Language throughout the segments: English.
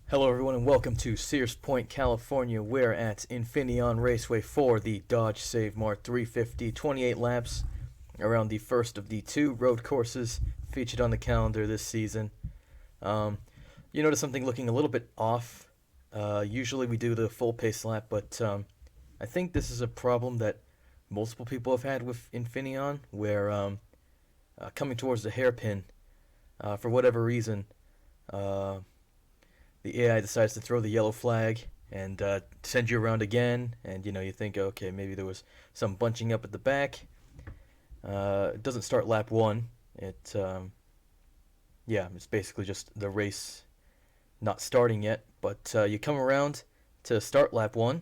Hello everyone and welcome to Sears Point, California. We're at Infineon Raceway for the Dodge S-Mart 350, 28 laps around the first of the two road courses featured on the calendar this season. You notice something looking a little bit off. Usually we do the full pace lap, but I think this is a problem that multiple people have had with Infineon, where coming towards the hairpin, for whatever reason, the AI decides to throw the yellow flag and send you around again, and you think, okay, maybe there was some bunching up at the back. It doesn't start lap one. It's basically just the race not starting yet, but you come around to start lap one.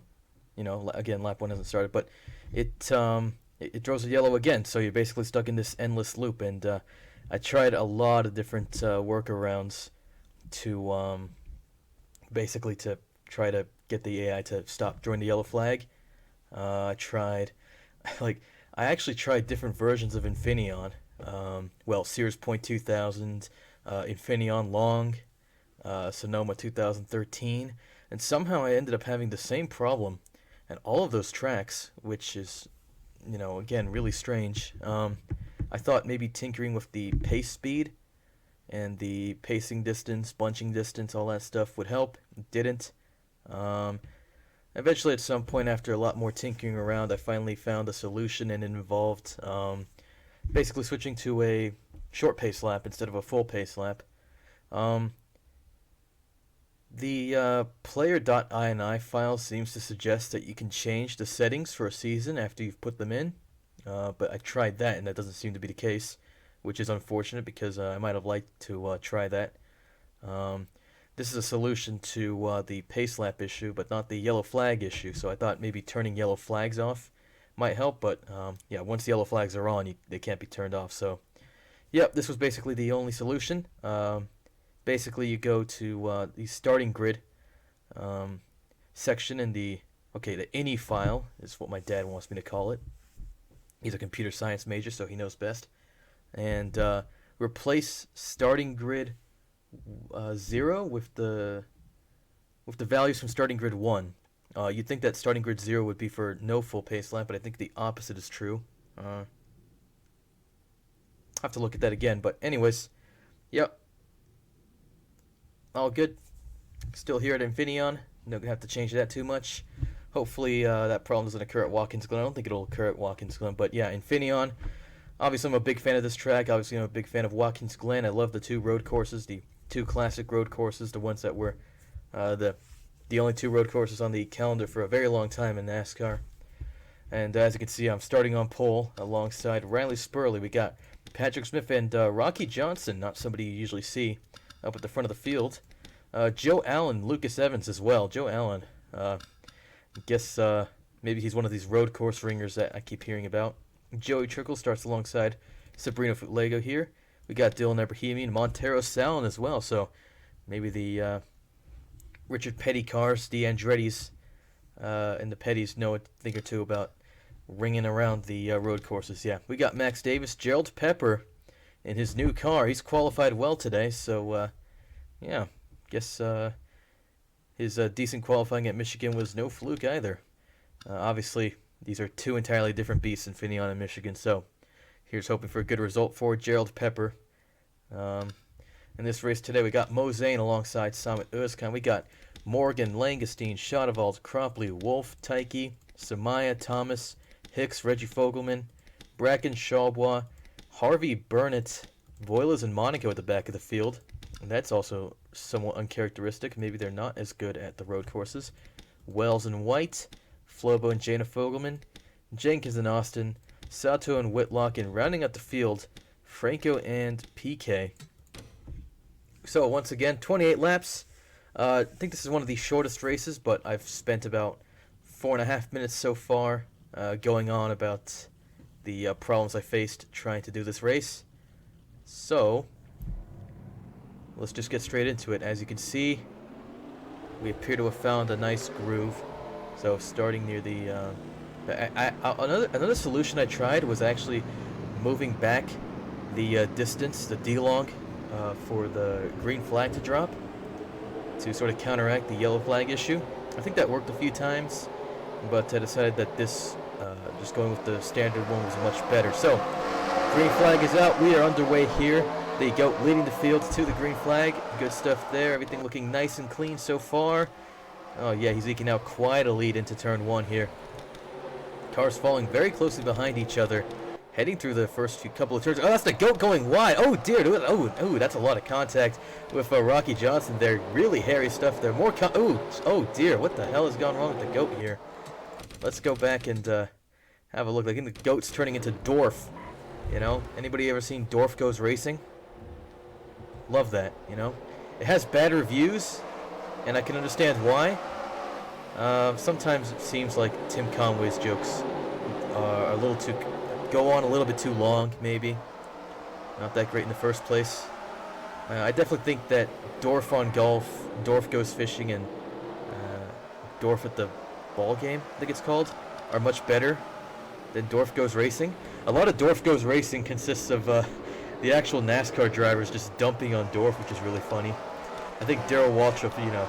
Again, lap one hasn't started, but it throws a yellow again, so you're basically stuck in this endless loop. And I tried a lot of different workarounds to basically to try to get the AI to stop throwing the yellow flag. I actually tried different versions of Infineon. Sears Point 2000, Infineon Long, Sonoma 2013, and somehow I ended up having the same problem. And all of those tracks, which is, again, really strange. I thought maybe tinkering with the pace speed and the pacing distance, bunching distance, all that stuff would help. It didn't. Eventually, at some point, after a lot more tinkering around, I finally found a solution, and it involved basically switching to a short pace lap instead of a full pace lap. The player.ini file seems to suggest that you can change the settings for a season after you've put them in, but I tried that, and that doesn't seem to be the case, which is unfortunate because I might have liked to try that. This is a solution to the pace lap issue, but not the yellow flag issue, so I thought maybe turning yellow flags off might help, but once the yellow flags are on, they can't be turned off. So, this was basically the only solution. Basically, you go to the starting grid section in the INI file is what my dad wants me to call it. He's a computer science major, so he knows best. And replace starting grid 0 with the values from starting grid 1. You'd think that starting grid 0 would be for no full pace lap, but I think the opposite is true. I'll have to look at that again, but anyways, yep. All good. Still here at Infineon. Not gonna have to change that too much. Hopefully that problem doesn't occur at Watkins Glen. I don't think it'll occur at Watkins Glen, but yeah, Infineon. Obviously, I'm a big fan of this track. Obviously, I'm a big fan of Watkins Glen. I love the two road courses, the two classic road courses, the ones that were the only two road courses on the calendar for a very long time in NASCAR. And as you can see, I'm starting on pole alongside Riley Spurley. We got Patrick Smith and Rocky Johnson, not somebody you usually see, up at the front of the field. Joe Allen, Lucas Evans as well. Joe Allen, I guess maybe he's one of these road course ringers that I keep hearing about. Joey Trickle starts alongside Sabrina Futlego here. We got Dylan Abrahimi and Montero Salin as well. So maybe the Richard Petty cars, the Andretti's, and the Pettys know a thing or two about ringing around the road courses. Yeah, we got Max Davis, Gerald Pepper in his new car. He's qualified well today. So guess his decent qualifying at Michigan was no fluke either. Obviously, these are two entirely different beasts, Infineon and Michigan, so here's hoping for a good result for Gerald Pepper. In this race today, we got Mo Zane alongside Samit Özkan. We got Morgan, Langestein, Schadewald, Cropley, Wolf, Tyke, Samaya, Thomas, Hicks, Reggie Fogelman, Bracken, Shalbois, Harvey, Burnett, Voiles, and Monaco at the back of the field. And that's also somewhat uncharacteristic. Maybe they're not as good at the road courses. Wells and White, Flobo and Jana Fogelman, Jenkins and Austin, Sato and Whitlock, and rounding out the field, Franco and PK. So once again, 28 laps. I think this is one of the shortest races, but I've spent about 4.5 minutes so far going on about the problems I faced trying to do this race. So let's just get straight into it. As you can see, we appear to have found a nice groove. So starting near the another solution I tried was actually moving back the distance, the D-long, for the green flag to drop to sort of counteract the yellow flag issue. I think that worked a few times, but I decided that this, just going with the standard one was much better. So, green flag is out. We are underway here. The goat leading the field to the green flag. Good stuff there. Everything looking nice and clean so far. Oh yeah, he's eking out quite a lead into turn 1 here. Cars falling very closely behind each other, heading through the first few couple of turns. Oh, that's the goat going wide. Oh dear. Oh, that's a lot of contact with Rocky Johnson there. Really hairy stuff there. More oh dear. What the hell has gone wrong with the goat here? Let's go back and have a look. I think the goat's turning into Dorf. You know, anybody ever seen Dorf Goes Racing? Love that, you know. It has bad reviews, and I can understand why. Sometimes it seems like Tim Conway's jokes are a little too, go on a little bit too long, maybe. Not that great in the first place. I definitely think that Dorf on Golf, Dorf Goes Fishing, and Dorf at the Ball Game, I think it's called, are much better than Dorf Goes Racing. A lot of Dorf Goes Racing consists of the actual NASCAR drivers just dumping on Dorf, which is really funny. I think Darrell Waltrip, you know,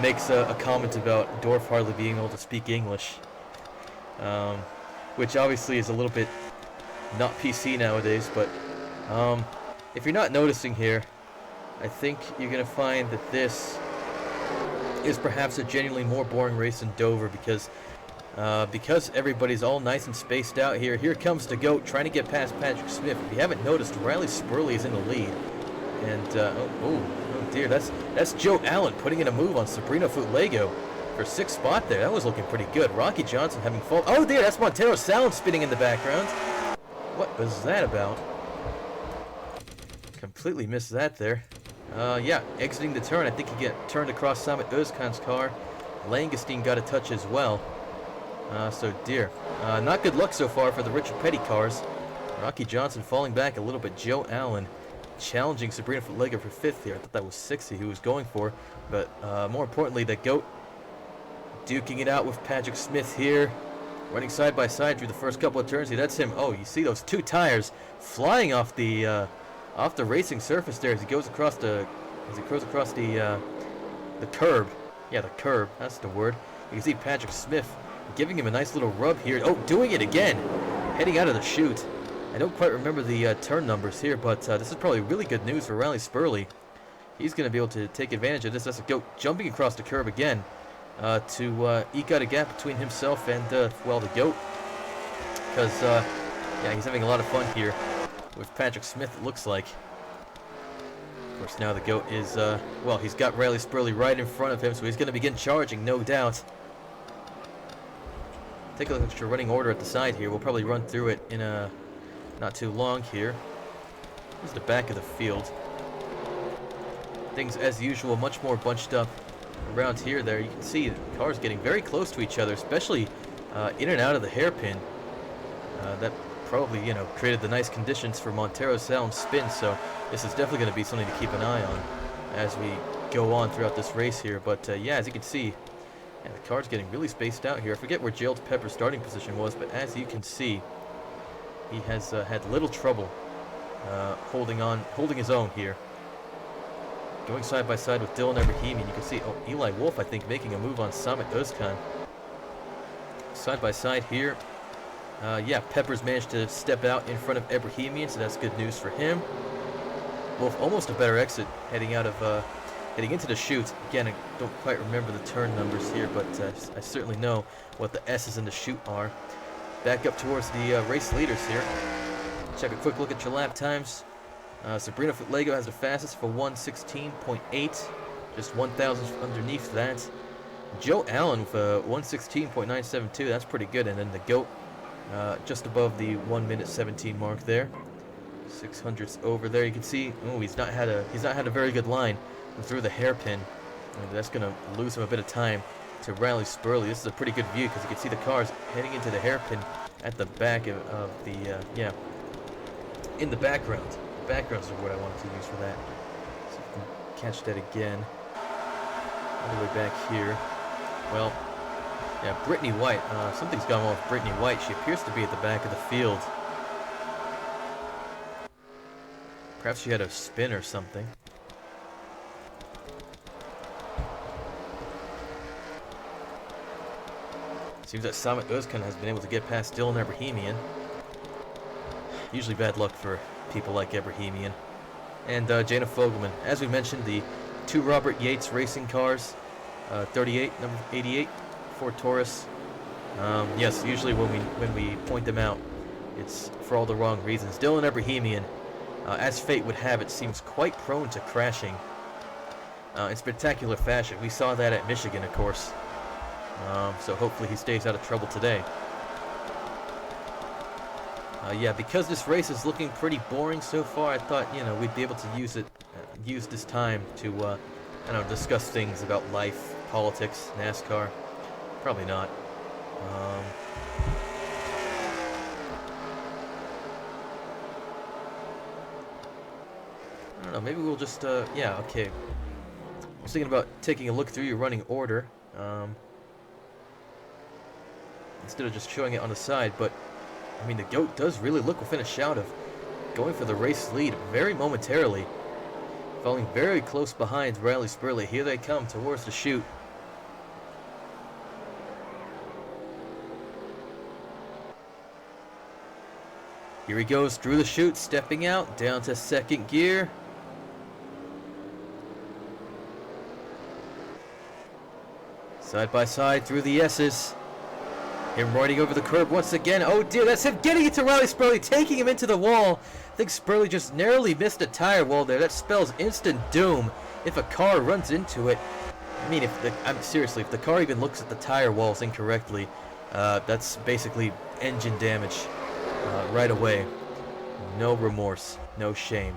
makes a comment about Dorf hardly being able to speak English, which obviously is a little bit not PC nowadays, but if you're not noticing here, I think you're going to find that this is perhaps a genuinely more boring race than Dover, because everybody's all nice and spaced out here. Here comes the goat trying to get past Patrick Smith. If you haven't noticed, Riley Spurley is in the lead. And, oh dear, that's Joe Allen putting in a move on Sabrina Foot-Lego for 6th spot there. That was looking pretty good. Rocky Johnson having fault. Oh dear, that's Montero Sound spinning in the background. What was that about? Completely missed that there. Yeah, exiting the turn. I think he get turned across Samet Özkan's car. Langenstein got a touch as well. So dear. Not good luck so far for the Richard Petty cars. Rocky Johnson falling back a little bit. Joe Allen challenging Sabrina Foot-Lego for 5th here. I thought that was 60 he was going for. But more importantly, the GOAT duking it out with Patrick Smith here. Running side by side through the first couple of turns. That's him. Oh, you see those 2 tires flying off the racing surface there as he goes across the curb. Yeah, the curb. That's the word. You can see Patrick Smith giving him a nice little rub here. Oh, doing it again. Heading out of the chute. I don't quite remember the turn numbers here, but this is probably really good news for Riley Spurley. He's going to be able to take advantage of this. That's a goat jumping across the curb again to eke out a gap between himself and, well, the goat. Because, yeah, he's having a lot of fun here with Patrick Smith, it looks like. Of course, now the goat is, well, he's got Riley Spurley right in front of him, so he's going to begin charging, no doubt. Take a look at your running order at the side here. We'll probably run through it in not too long here. Here's the back of the field. Things, as usual, much more bunched up around here. There, you can see the cars getting very close to each other, especially in and out of the hairpin. That probably, you know, created the nice conditions for Montero Sound's spin, so this is definitely going to be something to keep an eye on as we go on throughout this race here. But yeah, as you can see, yeah, the car's getting really spaced out here. I forget where Gerald Pepper's starting position was, but as you can see, he has had little trouble holding his own here. Going side by side with Dylan Ebrahimian, you can see, oh, Eli Wolf, I think, making a move on Samet Özkan. Side by side here. Yeah, Peppers managed to step out in front of Ebrahimian, so that's good news for him. Wolf almost a better exit heading out of heading into the chute. Again, I don't quite remember the turn numbers here, but I certainly know what the S's in the chute are. Back up towards the race leaders here. Check a quick look at your lap times. Sabrina Foot-Lego has the fastest for 1:16.8, just 1,000 underneath that. Joe Allen with 1:16.972, that's pretty good. And then the GOAT just above the 1:17 mark there. 600s over there. You can see, oh, he's not had a very good line through the hairpin. And that's going to lose him a bit of time to Riley Spurley. This is a pretty good view because you can see the cars heading into the hairpin at the back of the yeah, in the background. Backgrounds are what I wanted to use for that. So if you can catch that again. All the way back here. Well, yeah, Brittany White. Something's gone wrong with Brittany White. She appears to be at the back of the field. Perhaps she had a spin or something. Seems that Samet Özkan has been able to get past Dylan Ebrahimian. Usually bad luck for people like Ebrahimian. And Jana Fogelman. As we mentioned, the two Robert Yates racing cars, 38, number 88, Ford Taurus. Yes, usually when we point them out, it's for all the wrong reasons. Dylan Ebrahimian, as fate would have it, seems quite prone to crashing in spectacular fashion. We saw that at Michigan, of course. So hopefully he stays out of trouble today. Yeah, because this race is looking pretty boring so far, I thought, you know, we'd be able to use this time to, I don't know, discuss things about life, politics, NASCAR. Probably not. I don't know, maybe we'll just, yeah, okay. I was thinking about taking a look through your running order, instead of just showing it on the side, but I mean, the GOAT does really look within a shout of going for the race lead very momentarily. Falling very close behind Riley Spurley. Here they come towards the chute. Here he goes through the chute, stepping out, down to second gear. Side by side through the S's. Him riding over the curb once again. Oh dear, that's him getting it to Riley Spurley, taking him into the wall. I think Spurley just narrowly missed a tire wall there. That spells instant doom if a car runs into it. I mean, seriously, if the car even looks at the tire walls incorrectly, that's basically engine damage right away. No remorse, no shame.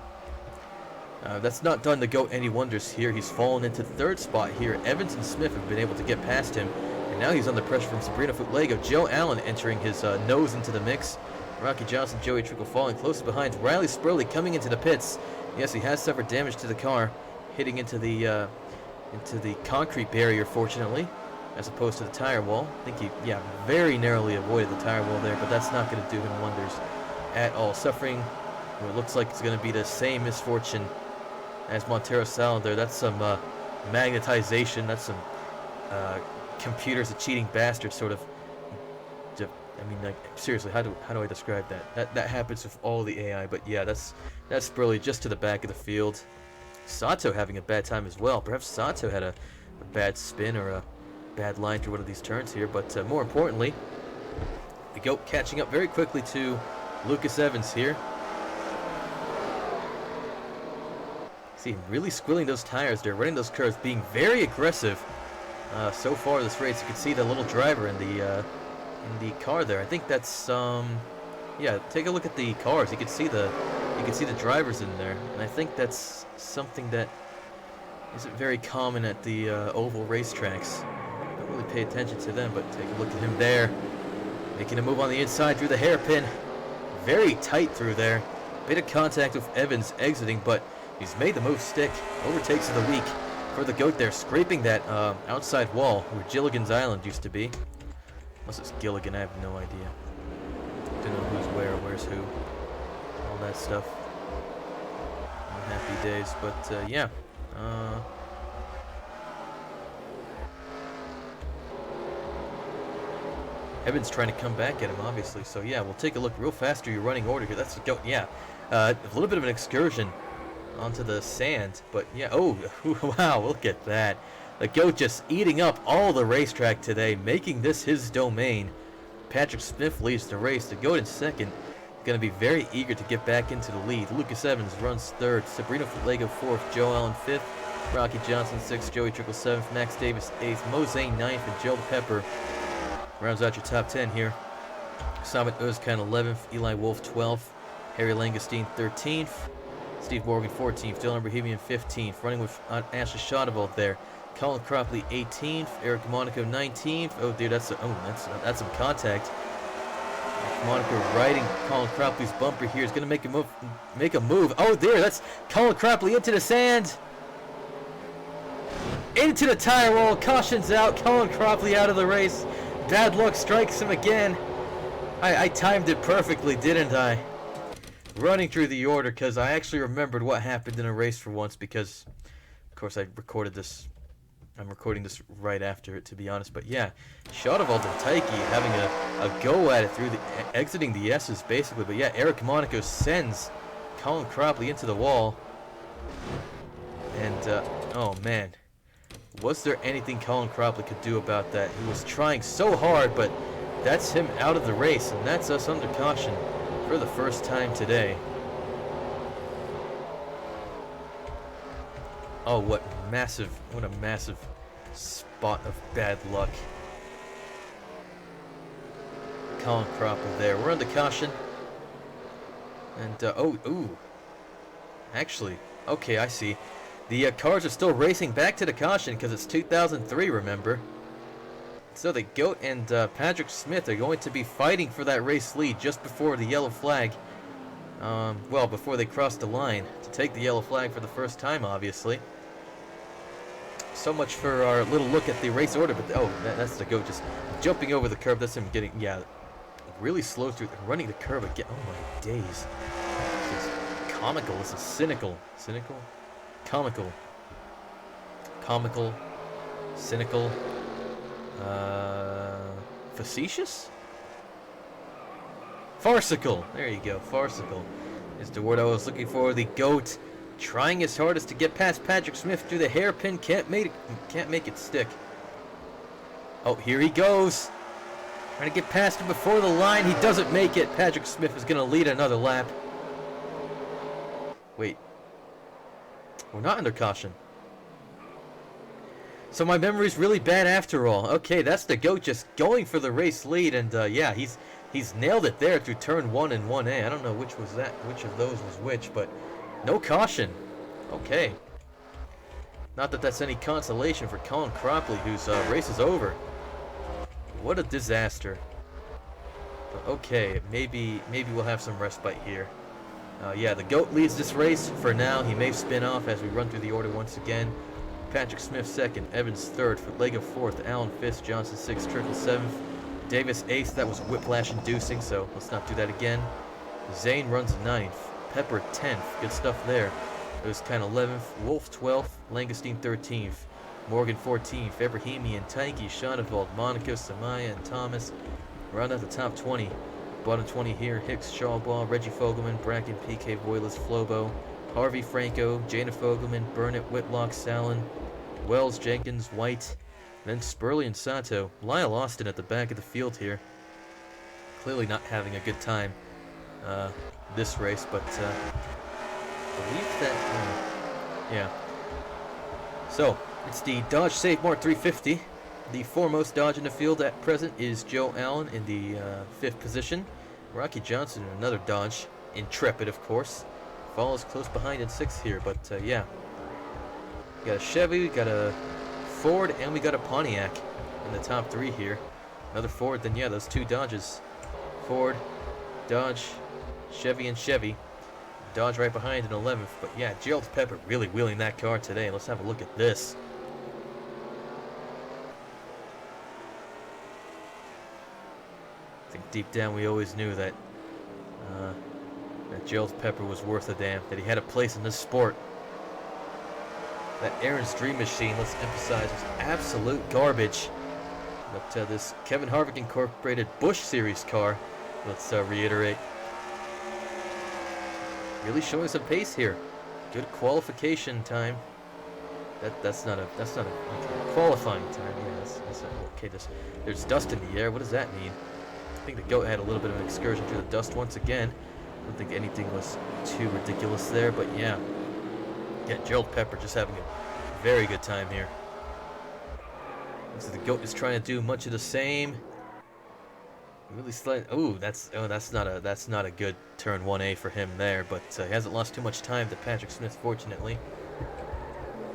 That's not done the GOAT any wonders here. He's fallen into third spot here. Evans and Smith have been able to get past him. And now he's under pressure from Sabrina Futlego. Joe Allen entering his nose into the mix. Rocky Johnson, Joey Trickle falling close behind. Riley Spurley coming into the pits. Yes, he has suffered damage to the car, hitting into the concrete barrier, fortunately, as opposed to the tire wall. I think he, yeah, very narrowly avoided the tire wall there, but that's not going to do him wonders at all. Suffering what looks like it's going to be the same misfortune as Montero Salander. That's some magnetization. That's some computer's a cheating bastard sort of. I mean, like, seriously, how do I describe that? That happens with all the AI, but yeah, that's Spurley just to the back of the field. Sato having a bad time as well. Perhaps Sato had a bad spin or a bad line through one of these turns here, but more importantly, the GOAT catching up very quickly to Lucas Evans here. See him really squilling those tires there, running those curves, being very aggressive. So far this race, you can see the little driver in the car there. I think that's yeah. Take a look at the cars. You can see the drivers in there, and I think that's something that isn't very common at the oval racetracks. Don't really pay attention to them, but take a look at him there, making a move on the inside through the hairpin. Very tight through there. Bit of contact with Evans exiting, but he's made the move stick. Overtakes of the week for the GOAT there, scraping that outside wall where Gilligan's Island used to be. Unless it's Gilligan, I have no idea. Don't know who's where, where's who. All that stuff. Happy days, but yeah. Evans trying to come back at him, obviously. So yeah, we'll take a look real fast through your running order here. That's the GOAT, yeah. A little bit of an excursion onto the sand, but yeah. Oh, wow! Look at that. The GOAT just eating up all the racetrack today, making this his domain. Patrick Smith leads the race. The GOAT in second. Going to be very eager to get back into the lead. Lucas Evans runs third. Sabrina Futlego fourth. Joe Allen fifth. Rocky Johnson sixth. Joey Trickle seventh. Max Davis eighth. Mosey ninth. And Joe Pepper rounds out your top 10 here. Samet Özkan 11th. Eli Wolf 12th. Harry Langestein 13th. Steve Morgan 14th. Dylan Bohemian 15th. Running with Ashley Schadewald there. Colin Cropley 18th. Eric Monaco 19th. Oh, dude, that's some contact. Monaco riding Colin Cropley's bumper here. Is going to make a move. Oh, there, that's Colin Cropley into the sand. Into the tire wall. Caution's out. Colin Cropley out of the race. Bad luck strikes him again. I timed it perfectly, didn't I? Running through the order because I actually remembered what happened in a race for once because, of course, I recorded this I'm recording this right after it, to be honest. But yeah, Shadowvault and Taiki having a go at it through the exiting the S's basically. But yeah, Eric Monaco sends Colin Cropley into the wall. And oh man, was there anything Colin Cropley could do about that? He was trying so hard, but that's him out of the race, and that's us under caution for the first time today. Oh, what a massive spot of bad luck. Colin Cropley there. We're under caution. And, actually, okay, I see. The cars are still racing back to the caution because it's 2003, remember? So the GOAT and Patrick Smith are going to be fighting for that race lead just before the yellow flag. Well, before they cross the line to take the yellow flag for the first time, obviously. So much for our little look at the race order, but that's the GOAT just jumping over the curb. That's him getting, yeah, really slow through, running the curb again. Oh my days. This is comical. This is cynical. Cynical? Comical. Comical. Cynical. Facetious? Farcical. There you go. Farcical is the word I was looking for. The GOAT trying his hardest to get past Patrick Smith through the hairpin. Can't make it stick. Oh, here he goes. Trying to get past him before the line. He doesn't make it. Patrick Smith is going to lead another lap. Wait. We're not under caution. So my memory's really bad after all. Okay, that's the GOAT just going for the race lead, and yeah, he's nailed it there through turn 1 and 1A. I don't know which was that, which of those was which, but no caution. Okay. Not that that's any consolation for Colin Cropley, whose race is over. What a disaster. But okay, maybe we'll have some respite here. Yeah, the GOAT leads this race for now. He may spin off as we run through the order once again. Patrick Smith second, Evans third, Lego fourth, Allen fifth, Johnson sixth, Trickle seventh, Davis eighth. That was whiplash inducing, so let's not do that again. Zane runs ninth, Pepper 10th. Good stuff there. It was kind of 11th, Wolf 12th, Langestein 13th, Morgan 14th, Ebrahimian, Taiki, Shadowvault, Monaco, Samaya, and Thomas. Round out the top 20. Bottom 20 here, Hicks, Shawball, Reggie Fogelman, Bracken, PK, Voiles, Flobo, Harvey, Franco, Jana Fogelman, Burnett, Whitlock, Sallin, Wells, Jenkins, White, then Spurley and Sato. Lyle Austin at the back of the field here. Clearly not having a good time this race, but I believe that, yeah. So, it's the Dodge S-Mart 350. The foremost Dodge in the field at present is Joe Allen in the 5th position. Rocky Johnson in another Dodge, Intrepid of course, follows close behind in 6th here, but yeah. We got a Chevy, we got a Ford, and we got a Pontiac in the top 3 here. Another Ford, then yeah, those 2 Dodges. Ford, Dodge, Chevy, and Chevy. Dodge right behind in 11th, but yeah, Gerald Pepper really wheeling that car today. Let's have a look at this. I think deep down we always knew that that Gerald Pepper was worth a damn, that he had a place in this sport. That Aaron's Dream Machine, let's emphasize, was absolute garbage. But this Kevin Harvick Incorporated Busch Series car, let's reiterate, really showing some pace here. Good qualification time. That's not a okay, qualifying time. Yeah, that's okay. There's dust in the air. What does that mean? I think the GOAT had a little bit of an excursion through the dust once again. I don't think anything was too ridiculous there, but yeah. Yeah, Gerald Pepper just having a very good time here. Looks like the GOAT is trying to do much of the same. Really slight. Oh, that's not a good turn 1A for him there, but he hasn't lost too much time to Patrick Smith, fortunately.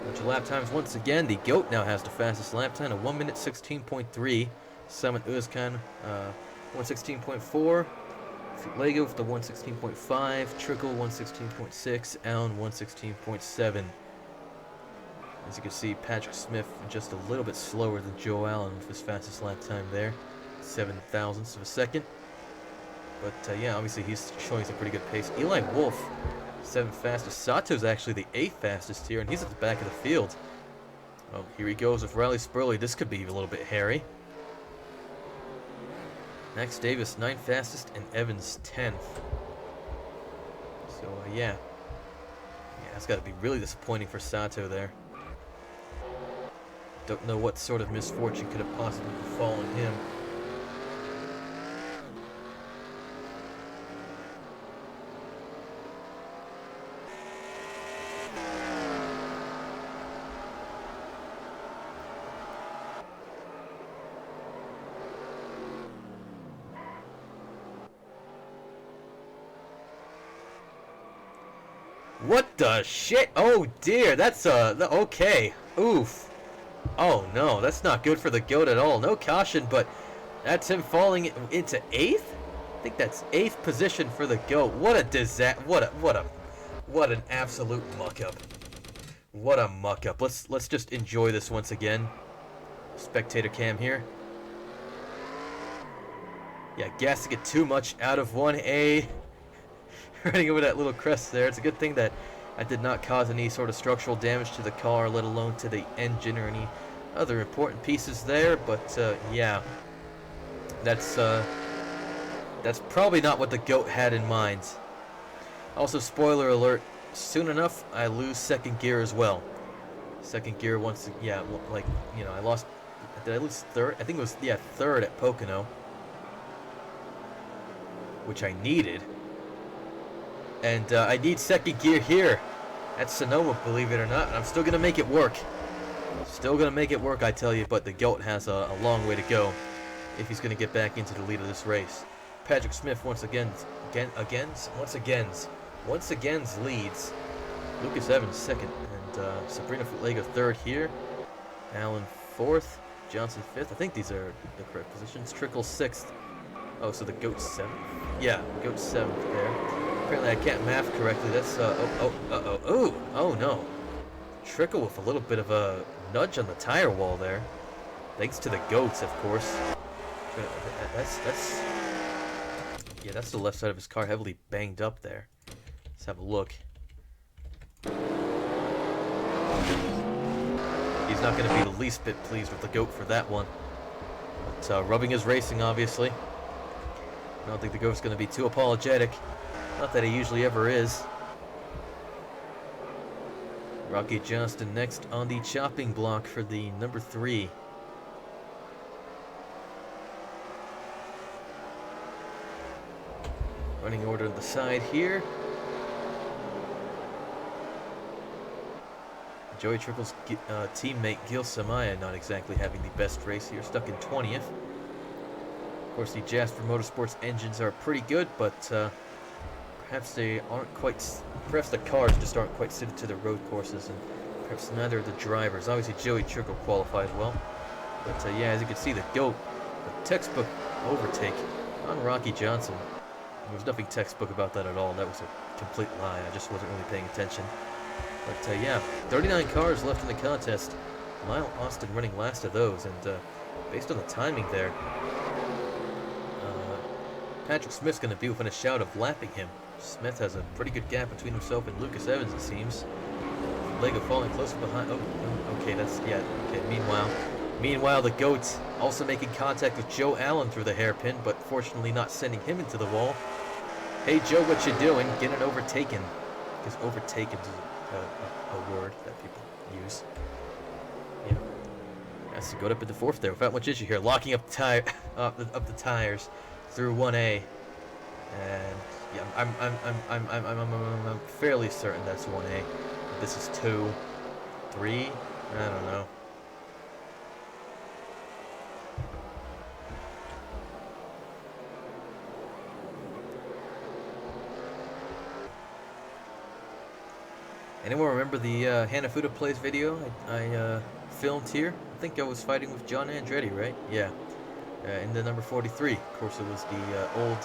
Bunch of lap times once again. The GOAT now has the fastest lap time of 1 minute 16.3. Summit Uzkan 116.4. Lego with the 116.5. Trickle 116.6. Allen 116.7. As you can see, Patrick Smith just a little bit slower than Joe Allen with his fastest lap time there. 7 thousandths of a second. But yeah, obviously he's showing some pretty good pace. Eli Wolf, 7th fastest. Sato's actually the 8th fastest here, and he's at the back of the field. Oh, here he goes with Riley Spurley. This could be a little bit hairy. Max Davis, 9th fastest, and Evans, 10th. So, yeah. Yeah, that's got to be really disappointing for Sato there. Don't know what sort of misfortune could have possibly befallen him. What the shit? Oh dear, that's okay. Oof. Oh no, that's not good for the GOAT at all. No caution, but that's him falling into 8th? I think that's 8th position for the GOAT. What a disaster. What an absolute muck-up. What a muck-up. Let's just enjoy this once again. Spectator cam here. Yeah, gassing it too much out of 1A. Running over that little crest there. It's a good thing that I did not cause any sort of structural damage to the car, let alone to the engine or any other important pieces there. But yeah, that's probably not what the GOAT had in mind. Also, spoiler alert: soon enough, I lose second gear as well. Second gear once, yeah, like I lost. Did I lose third? I think it was third at Pocono, which I needed. And I need second gear here at Sonoma, believe it or not. And I'm still going to make it work. Still going to make it work, I tell you. But the GOAT has a long way to go if he's going to get back into the lead of this race. Patrick Smith once again leads. Lucas Evans second. And Sabrina Futlega third here. Allen fourth. Johnson fifth. I think these are the correct positions. Trickle sixth. Oh, so the GOAT's 7th? Yeah, GOAT's 7th there. Apparently I can't math correctly. That's, oh no. Trickle with a little bit of a nudge on the tire wall there. Thanks to the GOATs, of course. Yeah, that's the left side of his car heavily banged up there. Let's have a look. He's not going to be the least bit pleased with the GOAT for that one. But rubbing his racing, obviously. I don't think the GOAT's going to be too apologetic. Not that he usually ever is. Rocky Johnston next on the chopping block for the number 3. Running order on the side here. Joey Trickle's teammate Gil Samaya not exactly having the best race here, stuck in 20th. Of course, the Jasper Motorsports engines are pretty good, but perhaps they aren't quite. Perhaps the cars just aren't quite suited to the road courses, and perhaps neither of the drivers. Obviously, Joey Trickle qualified well, but yeah, as you can see, the GOAT, the textbook overtake on Rocky Johnson. There was nothing textbook about that at all. That was a complete lie. I just wasn't really paying attention. But yeah, 39 cars left in the contest. Lyle Austin running last of those, and based on the timing there, Patrick Smith's going to be within a shout of lapping him. Smith has a pretty good gap between himself and Lucas Evans, it seems. Lego falling closer behind. Oh, okay, that's, yeah, okay. Meanwhile, the GOAT also making contact with Joe Allen through the hairpin, but fortunately not sending him into the wall. Hey, Joe, what you doing? Getting overtaken. Because overtaken is a word that people use. Yeah. Has to go up into 4th there without much issue here. Locking up the tires through 1A. And yeah, I'm fairly certain that's 1A. This is 2, 3, I don't know. Anyone remember the Hanafuda Plays video I filmed here? I think I was fighting with John Andretti, right? Yeah. In the number 43. Of course, it was the old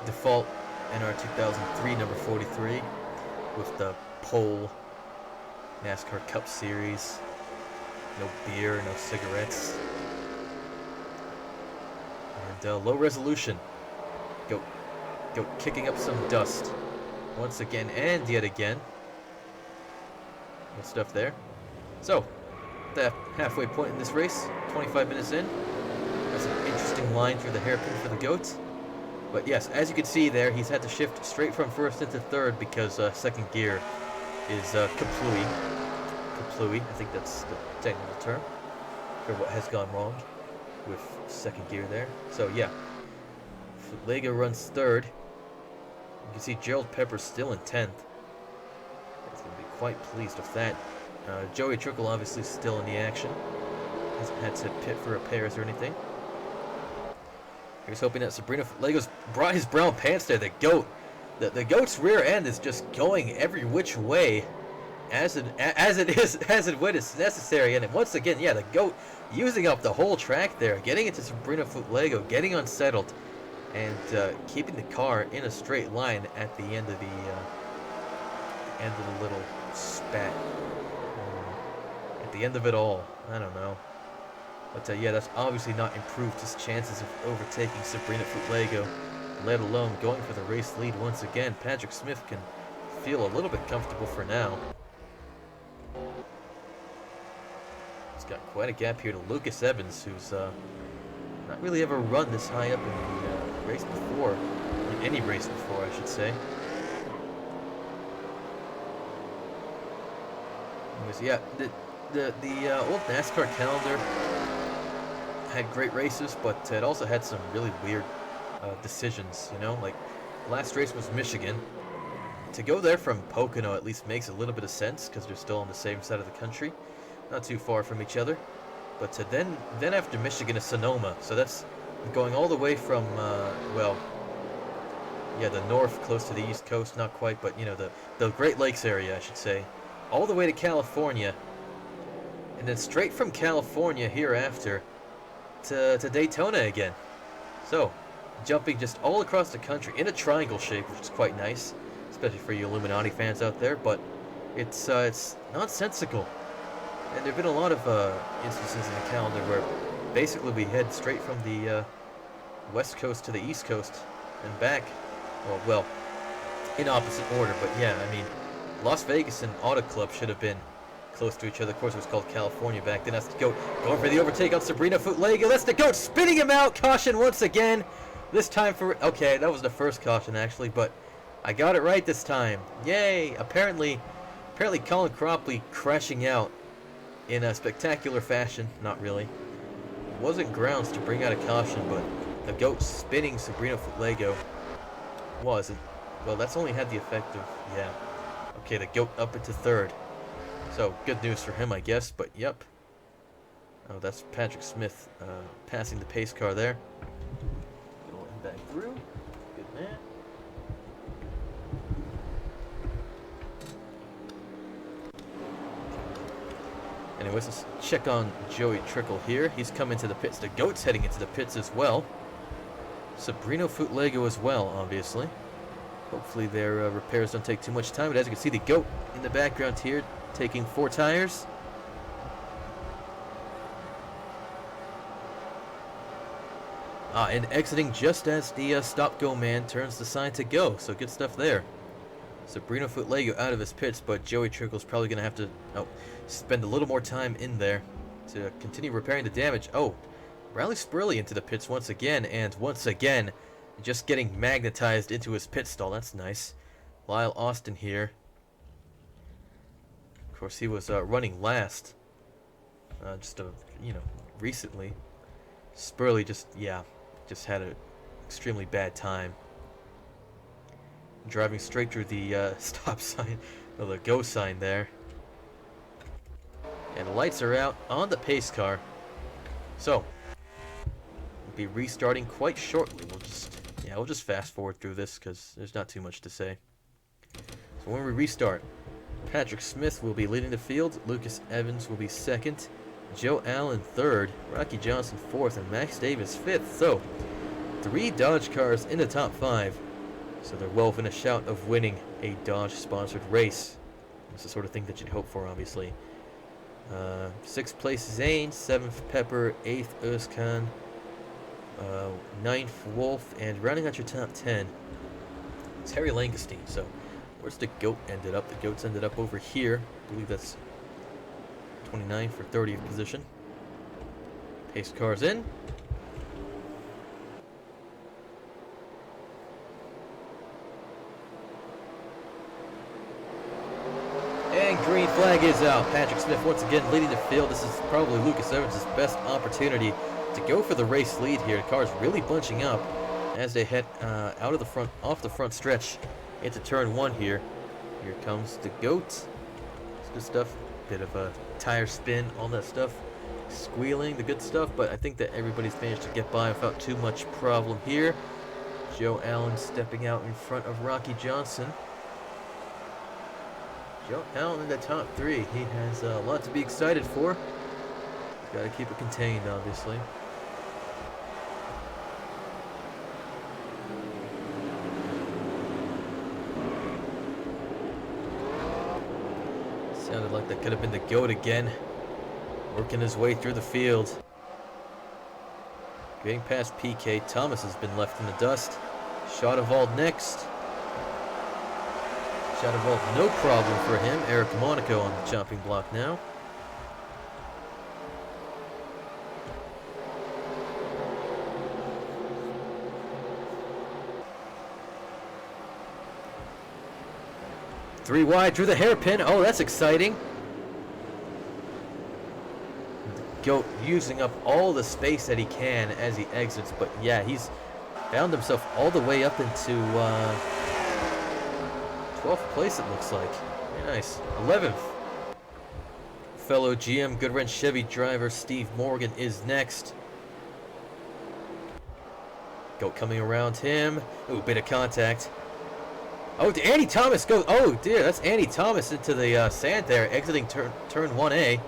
default NR 2003 number 43 with the pole NASCAR Cup Series. No beer, no cigarettes. And low resolution. Go kicking up some dust. Once again and yet again. Good stuff there. So, the halfway point in this race, 25 minutes in. That's an interesting line through the hairpin for the goat. But yes, as you can see there, he's had to shift straight from first into third because second gear is kaplooey. Kaplooey, I think that's the technical term for what has gone wrong with second gear there. So yeah, Lego runs third. You can see Gerald Pepper's still in 10th. He's going to be quite pleased with that. Joey Trickle obviously still in the action. Hasn't had to pit for repairs or anything. He was hoping that Sabrina Lego's brought his brown pants there. The goat, the goat's rear end is just going every which way, as it when it's necessary. And once again, yeah, the goat using up the whole track there, getting into Sabrina Lego, getting unsettled, and keeping the car in a straight line at the end of the little spat. At the end of it all, I don't know. But yeah, that's obviously not improved his chances of overtaking Sabrina Lego, let alone going for the race lead once again. Patrick Smith can feel a little bit comfortable for now. He's got quite a gap here to Lucas Evans, who's not really ever run this high up in the race before, in any race before, I should say. Anyways, yeah, the old NASCAR calendar had great races, but it also had some really weird decisions, you know? Like, last race was Michigan. To go there from Pocono at least makes a little bit of sense, because they're still on the same side of the country. Not too far from each other. But then after Michigan is Sonoma, so that's going all the way from, well, yeah, the north, close to the East Coast, not quite, but, you know, the Great Lakes area, I should say, all the way to California, and then straight from California hereafter to Daytona again. So, jumping just all across the country in a triangle shape, which is quite nice, especially for you Illuminati fans out there, but it's nonsensical. And there have been a lot of instances in the calendar where basically we head straight from the west coast to the east coast and back. Well, in opposite order, but yeah, I mean, Las Vegas and Auto Club should have been close to each other. Of course, it was called California back then. That's the goat going for the overtake on Sabrina Lego. That's the goat spinning him out. Caution once again. This time for... Okay, that was the first caution, actually, but I got it right this time. Yay! Apparently Colin Cropley crashing out in a spectacular fashion. Not really. Wasn't grounds to bring out a caution, but the goat spinning Sabrina Lego was. Well, that's only had the effect of... Yeah. Okay, the goat up into third. So, good news for him, I guess, but yep. Oh, that's Patrick Smith passing the pace car there. Going back through. Good man. Anyways, let's check on Joey Trickle here. He's come into the pits. The goat's heading into the pits as well. Sabrina Lego as well, obviously. Hopefully their repairs don't take too much time. But as you can see, the goat in the background here, taking 4 tires. And exiting just as the stop-go man turns the sign to go. So good stuff there. Sabrina Lego out of his pits, but Joey Trickle's probably going to have to spend a little more time in there to continue repairing the damage. Oh, Riley Spurley into the pits once again, and once again, just getting magnetized into his pit stall. That's nice. Lyle Austin here. Of course, he was running last. Recently. Spurley just had an extremely bad time. Driving straight through the stop sign, or the go sign there. And the lights are out on the pace car. So, we'll be restarting quite shortly. We'll just fast forward through this because there's not too much to say. So when we restart, Patrick Smith will be leading the field, Lucas Evans will be second, Joe Allen third, Rocky Johnson fourth, and Max Davis fifth. So, 3 Dodge cars in the top 5. So they're well within a shout of winning a Dodge-sponsored race. That's the sort of thing that you'd hope for, obviously. 6th place Zane, 7th Pepper, 8th Özkan, 9th Wolf, and rounding out your top 10, Terry Langenstein. So, where's the goat ended up? The goat's ended up over here. I believe that's 29th or 30th position. Pace cars in. And green flag is out. Patrick Smith once again leading the field. This is probably Lucas Evans' best opportunity to go for the race lead here. The car's really bunching up as they head out of the front, off the front stretch into turn 1 here. Here comes the GOAT. It's good stuff. Bit of a tire spin, all that stuff. Squealing, the good stuff, but I think that everybody's managed to get by without too much problem here. Joe Allen stepping out in front of Rocky Johnson. Joe Allen in the top 3. He has a lot to be excited for. Got to keep it contained, obviously. Sounded like that could have been the GOAT again. Working his way through the field. Getting past PK. Thomas has been left in the dust. Shadowald next. Shadowald, no problem for him. Eric Monaco on the chopping block now. Three wide through the hairpin. Oh, that's exciting. GOAT using up all the space that he can as he exits, but yeah, he's found himself all the way up into 12th place, it looks like. Very nice. 11th. Fellow GM Goodwrench Chevy driver Steve Morgan is next. GOAT coming around him. Ooh, bit of contact. Oh, Andy Thomas goes. Oh dear, that's Andy Thomas into the sand there, exiting turn 1A.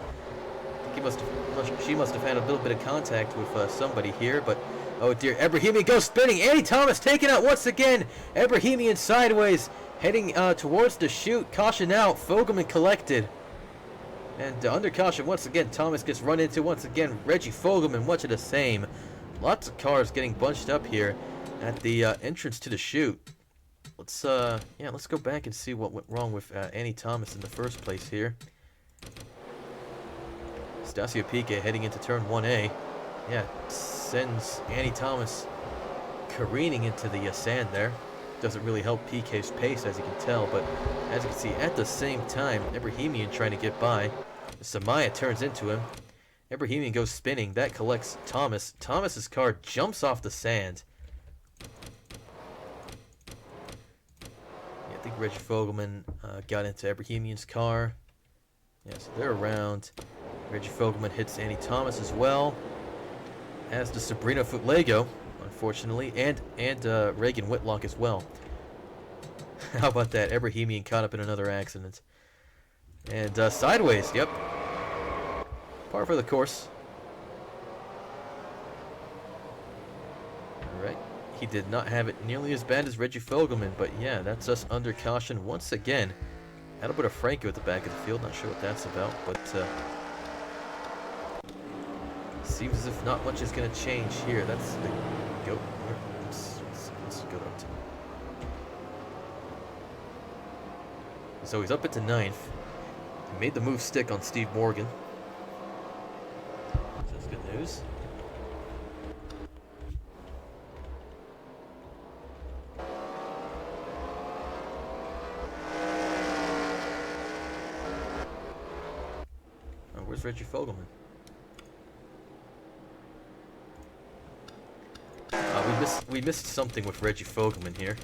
She must have had a little bit of contact with somebody here, but oh dear, Ebrahimian goes spinning. Andy Thomas taken out once again. Ebrahimian sideways, heading towards the chute. Caution out. Fogelman collected, and under caution once again. Thomas gets run into once again. Reggie Fogelman, much of the same. Lots of cars getting bunched up here at the entrance to the chute. Let's let's go back and see what went wrong with Andy Thomas in the first place here. Stasio Piquet heading into turn 1A. Yeah, sends Andy Thomas careening into the sand there. Doesn't really help Piquet's pace, as you can tell, but as you can see, at the same time, Ebrahimian trying to get by. Samaya turns into him. Ebrahimian goes spinning. That collects Thomas. Thomas's car jumps off the sand. Yeah, I think Reggie Fogelman got into Ebrahimian's car. Yeah, so they're around. Reggie Fogelman hits Andy Thomas as well, as does Sabrina Footlego, unfortunately, and Reagan Whitlock as well. How about that? Ebrahimian caught up in another accident. And sideways, yep. Par for the course. Alright, he did not have it nearly as bad as Reggie Fogelman, but yeah, that's us under caution once again. Had a bit of Franco at the back of the field, not sure what that's about, but seems as if not much is going to change here. That's the GOAT. Let's go up to. So he's up into 9th. He made the move stick on Steve Morgan. So that's good news. Oh, where's Reggie Fogelman? We missed something with Reggie Fogelman here.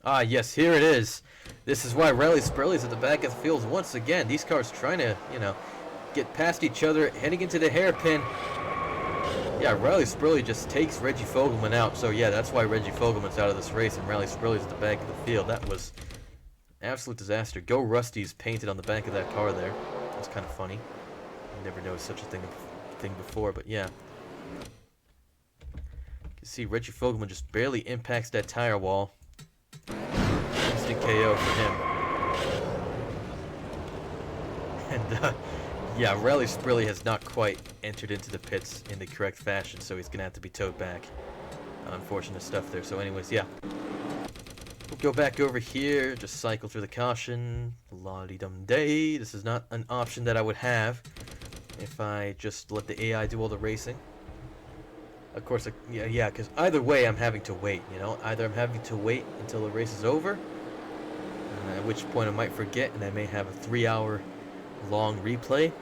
Ah, yes, here it is. This is why Riley Spurley's at the back of the field once again. These cars trying to, get past each other, heading into the hairpin. Yeah, Riley Spurley just takes Reggie Fogelman out. So, yeah, that's why Reggie Fogelman's out of this race and Riley Spurley's at the back of the field. That was an absolute disaster. Go Rusty's painted on the back of that car there. That's kind of funny. I never noticed such a thing before, but yeah. You can see Reggie Fogelman just barely impacts that tire wall. Instant KO for him. And yeah, Riley Spurley has not quite entered into the pits in the correct fashion, so he's gonna have to be towed back. Unfortunate stuff there. So anyways, yeah. We'll go back over here, just cycle through the caution. La-di-dum-day. This is not an option that I would have if I just let the AI do all the racing. Of course, yeah, because either way I'm having to wait, you know? Either I'm having to wait until the race is over, at which point I might forget and I may have a 3-hour long replay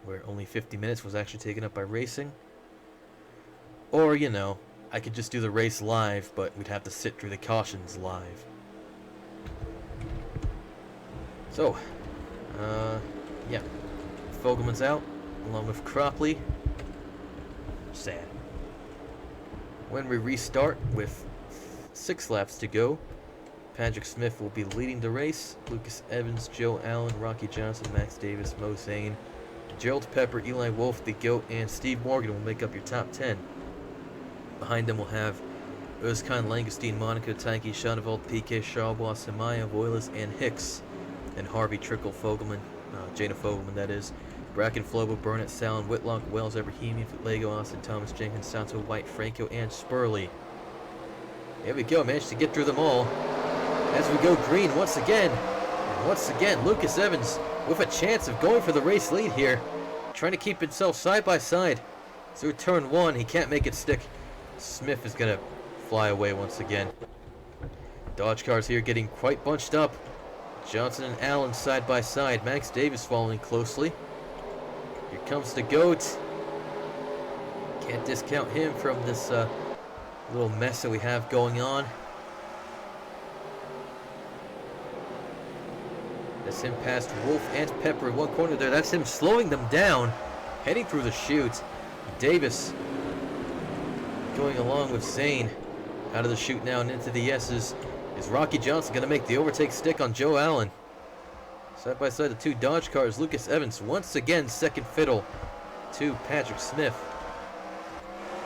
where only 50 minutes was actually taken up by racing. Or, you know, I could just do the race live, but we'd have to sit through the cautions live. So, yeah. Fogelman's out, along with Cropley. Sad. When we restart with 6 laps to go, Patrick Smith will be leading the race. Lucas Evans, Joe Allen, Rocky Johnson, Max Davis, Mo Zane, Gerald Pepper, Eli Wolf, the GOAT, and Steve Morgan will make up your top 10. Behind them we'll have Özkan, Langestein, Monaco, Taiki, Shoneveld, PK, Charbois, Samaya, Voiles, and Hicks. And Harvey, Trickle, Fogelman, Jana Fogelman, that is. Bracken, Flobo, Burnett, Sallin, Whitlock, Wells, Ebrahimi, Lego, Austin, Thomas, Jenkins, Santo, White, Franco, and Spurley. There we go, managed to get through them all. As we go green once again. And once again, Lucas Evans with a chance of going for the race lead here. Trying to keep himself side by side. Through turn 1, he can't make it stick. Smith is going to fly away once again. Dodge cars here getting quite bunched up. Johnson and Allen side by side. Max Davis following closely. Here comes the GOAT. Can't discount him from this little mess that we have going on. That's him past Wolf and Pepper in one corner there. That's him slowing them down, heading through the chute. Davis going along with Zane out of the chute now and into the S's. Is Rocky Johnson going to make the overtake stick on Joe Allen? Side by side, the 2 Dodge cars. Lucas Evans once again second fiddle to Patrick Smith.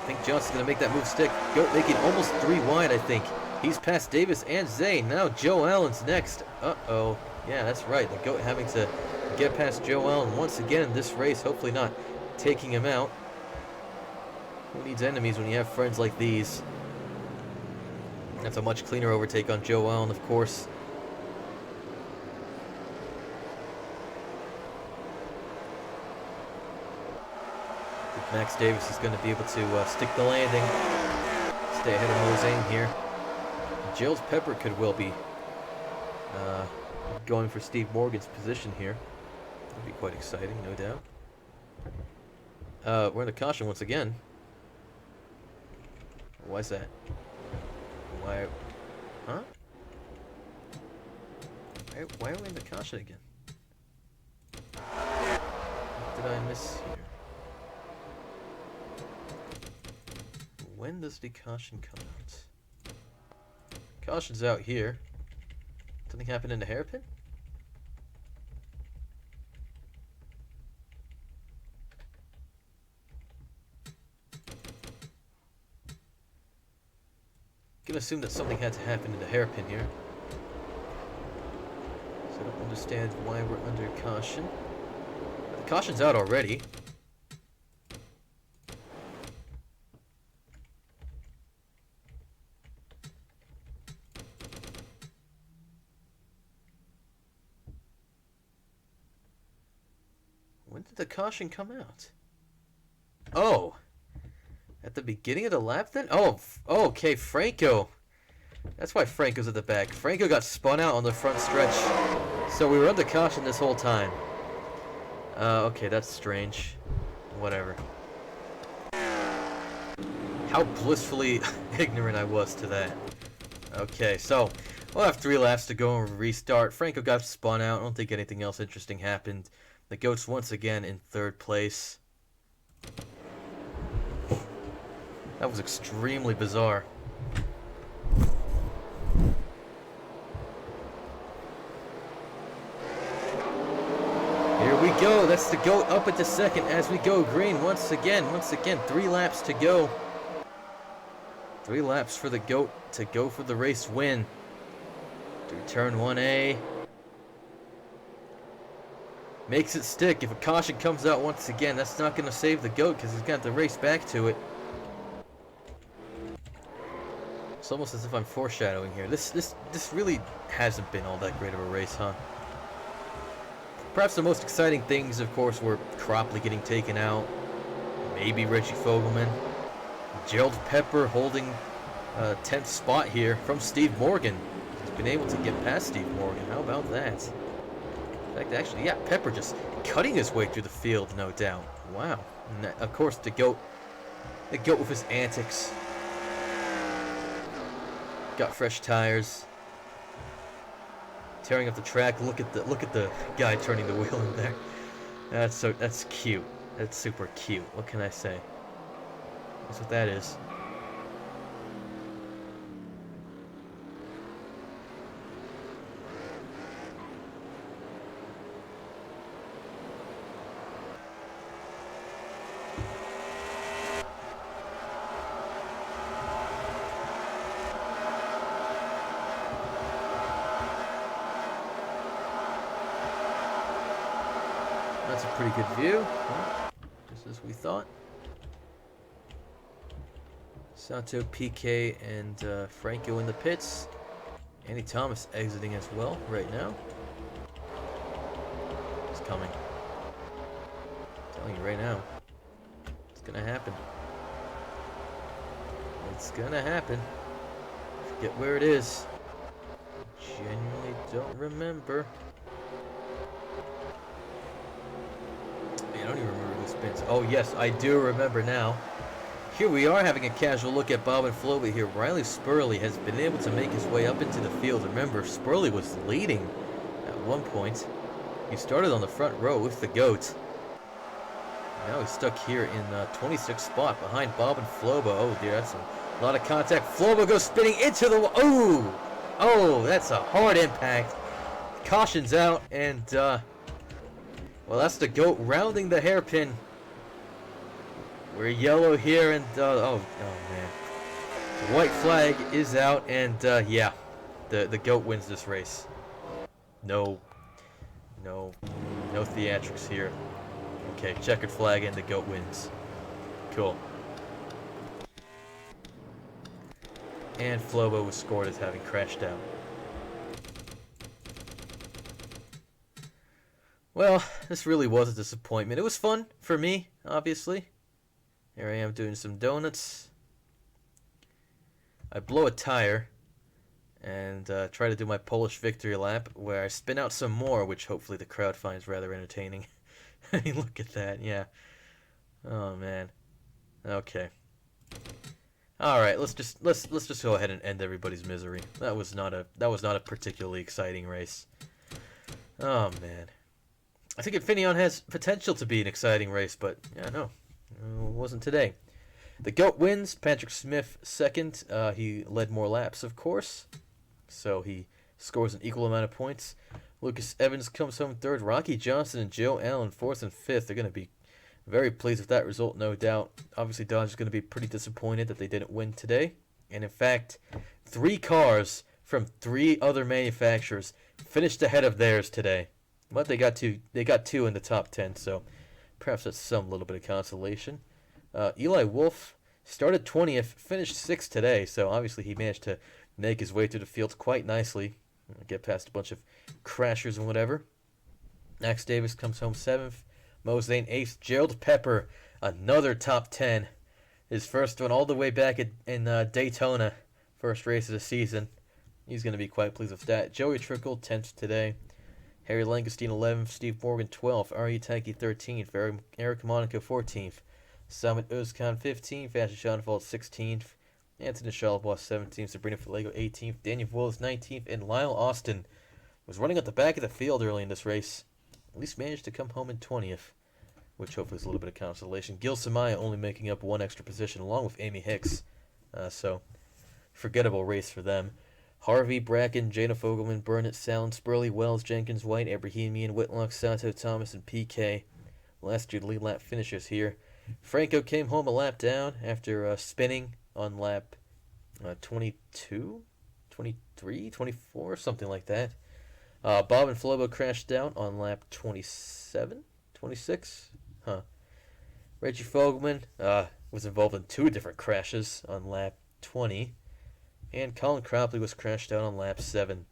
I think Johnson's going to make that move stick. Goat making almost 3 wide, I think. He's past Davis and Zane. Now Joe Allen's next. Uh-oh. Yeah, that's right. The GOAT having to get past Joe Allen once again in this race. Hopefully not taking him out. Who needs enemies when you have friends like these? That's a much cleaner overtake on Joe Allen, of course. Max Davis is going to be able to stick the landing. Stay ahead of Mozane here. Gerald Pepper could well be going for Steve Morgan's position here. That'd be quite exciting, no doubt. We're in the caution once again. Why is that? Why? Huh? Why are we in the caution again? What did I miss here? When does the caution come out? Caution's out here. Something happened in the hairpin? Gonna assume that something had to happen in the hairpin here. So I don't understand why we're under caution. The caution's out already. When did the caution come out? Oh! At the beginning of the lap then? Oh, okay, Franco. That's why Franco's at the back. Franco got spun out on the front stretch. So we were under caution this whole time. Okay, that's strange. Whatever. How blissfully ignorant I was to that. Okay, so we'll have 3 laps to go and restart. Franco got spun out. I don't think anything else interesting happened. The GOAT's once again in 3rd place. That was extremely bizarre. Here we go. That's the GOAT up into 2nd as we go green once again. 3 laps to go. 3 laps for the GOAT to go for the race win. To turn 1A. Makes it stick. If a caution comes out once again, that's not going to save the GOAT because he's got to race back to it. It's almost as if I'm foreshadowing here. This really hasn't been all that great of a race, huh? Perhaps the most exciting things, of course, were Cropley getting taken out, maybe Reggie Fogelman, Gerald Pepper holding 10th spot here from Steve Morgan. He's been able to get past Steve Morgan. How about that? In fact, actually, yeah, Pepper just cutting his way through the field, no doubt. Wow. And that, of course, the goat with his antics. Got fresh tires. Tearing up the track. Look at the guy turning the wheel in there. That's cute. That's super cute. What can I say? That's what that is. That's a pretty good view. Just as we thought. Sato, P.K., and Franco in the pits. Andy Thomas exiting as well right now. It's coming. I'm telling you right now. It's gonna happen. It's gonna happen. Forget where it is. Genuinely don't remember. I don't even remember who spins. Oh yes, I do remember now. Here we are having a casual look at Bob and Floby here. Riley Spurley has been able to make his way up into the field. Remember, Spurley was leading at one point. He started on the front row with the GOAT. Now he's stuck here in 26th spot behind Bob and Flobo. Oh dear, that's a lot of contact. Flobo goes spinning into the wall. Ooh! Oh, that's a hard impact. Caution's out, and well, that's the GOAT rounding the hairpin. We're yellow here, and oh man, the white flag is out, and yeah, the GOAT wins this race. No theatrics here. Okay, checkered flag, and the GOAT wins. Cool. And Flobo was scored as having crashed out. Well, this really was a disappointment. It was fun for me, obviously. Here I am doing some donuts. I blow a tire and try to do my Polish victory lap where I spin out some more, which hopefully the crowd finds rather entertaining. I mean, look at that, yeah. Oh man. Okay. All right, let's just go ahead and end everybody's misery. That was not a particularly exciting race. Oh man. I think Infineon has potential to be an exciting race, but yeah, no. It wasn't today. The GOAT wins. Patrick Smith second. He led more laps, of course. So he scores an equal amount of points. Lucas Evans comes home third. Rocky Johnson and Joe Allen fourth and fifth. They're going to be very pleased with that result, no doubt. Obviously, Dodge is going to be pretty disappointed that they didn't win today. And in fact, 3 cars from 3 other manufacturers finished ahead of theirs today. But they got 2 in the top 10, so perhaps that's some little bit of consolation. Eli Wolf started 20th, finished 6th today, so obviously he managed to make his way through the field quite nicely. Get past a bunch of crashers and whatever. Max Davis comes home 7th. Mo Zane 8th. Gerald Pepper, another top 10. His first one all the way back in Daytona, first race of the season. He's going to be quite pleased with that. Joey Trickle, 10th today. Harry Langenstein, 11th. Steve Morgan, 12th. R.E. Taiki, 13th. Eric Monaco, 14th. Samit Özkan, 15th. Ashley Schoenfeld, 16th. Anthony Charlebois, 17th. Sabrina Falego, 18th. Daniel Willis, 19th. And Lyle Austin was running at the back of the field early in this race. At least managed to come home in 20th, which hopefully is a little bit of consolation. Gil Samaya only making up 1 extra position, along with Amy Hicks. So, forgettable race for them. Harvey, Bracken, Jana Fogelman, Burnett, Sallin, Spurley, Wells, Jenkins, White, Abrahamian, Whitlock, Sato, Thomas, and P.K. Last year, lead lap finishers here. Franco came home a lap down after spinning on lap 22, 23, 24, something like that. Bob and Flobo crashed out on lap 27, 26. Reggie Fogelman was involved in 2 different crashes on lap 20. And Colin Cropley was crashed out on lap 7.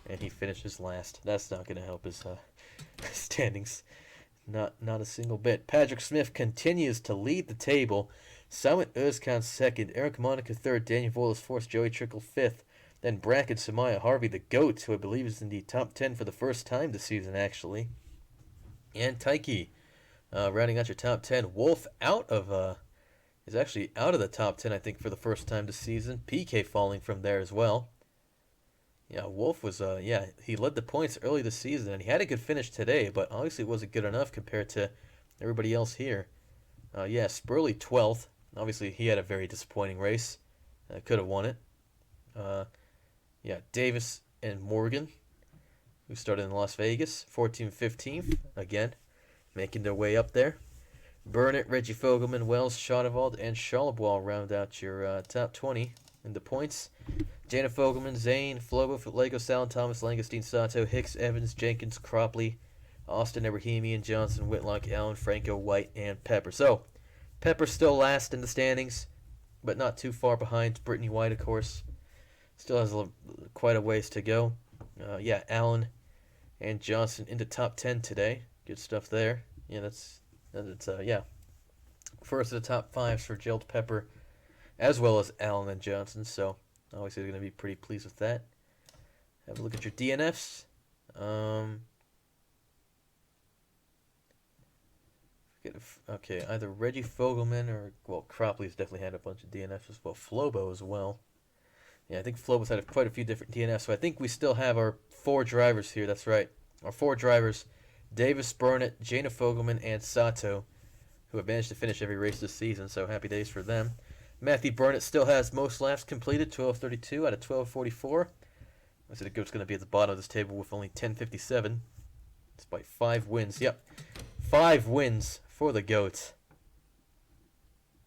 And he finishes last. That's not going to help his standings. Not a single bit. Patrick Smith continues to lead the table. Simon Özkan second. Eric Monica third. Daniel Volas fourth. Joey Trickle fifth. Then Bracken Samaya Harvey, the GOAT, who I believe is in the top 10 for the first time this season, actually. And Taiki, rounding out your top 10. Wolf is actually out of the top 10, I think, for the first time this season. PK falling from there as well. Yeah, Wolf was, he led the points early this season, and he had a good finish today, but obviously it wasn't good enough compared to everybody else here. Spurley 12th. Obviously, he had a very disappointing race. Could have won it. Davis and Morgan, who started in Las Vegas, 14th, 15th, again, making their way up there. Burnett, Reggie Fogelman, Wells, Schonewald, and Charlebois round out your top 20 in the points. Jana Fogelman, Zane, Flobo, Lego, Salin, Thomas, Langestein, Sato, Hicks, Evans, Jenkins, Cropley, Austin, Ebrahimian, Johnson, Whitlock, Allen, Franco, White, and Pepper. So, Pepper still last in the standings, but not too far behind. Brittany White, of course, still has quite a ways to go. Allen and Johnson into top 10 today. Good stuff there. First of the top 5s for Gerald Pepper, as well as Allen and Johnson. So, obviously, they're going to be pretty pleased with that. Have a look at your DNFs. Either Reggie Fogelman or, Cropley's definitely had a bunch of DNFs as well. Flobo as well. Yeah, I think Flobo's had quite a few different DNFs. So I think we still have our 4 drivers here. That's right. Our 4 drivers, Davis, Burnett, Jana Fogelman, and Sato, who have managed to finish every race this season. So happy days for them. Matthew Burnett still has most laps completed, 12:32 out of 12:44. I said the GOAT's going to be at the bottom of this table with only 10:57. Despite 5 wins. Yep. 5 wins for the GOAT.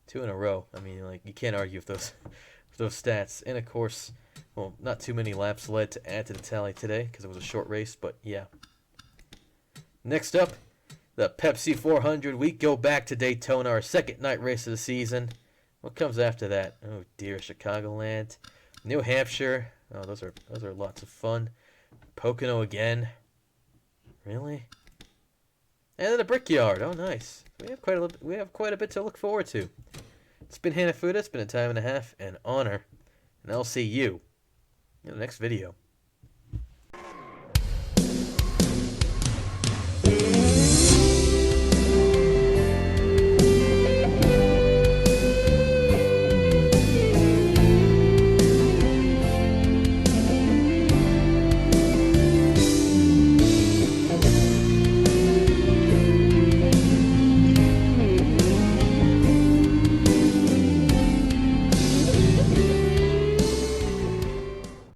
2 in a row. I mean, you can't argue with those stats. And, of course, not too many laps led to add to the tally today because it was a short race, but yeah. Next up, the Pepsi 400. We go back to Daytona, our second night race of the season. What comes after that? Oh dear, Chicagoland, New Hampshire. Oh, those are lots of fun. Pocono again. Really? And then the Brickyard. Oh, nice. We have quite a bit to look forward to. It's been Hanafuda. It's been a time and a half, an honor, and I'll see you in the next video.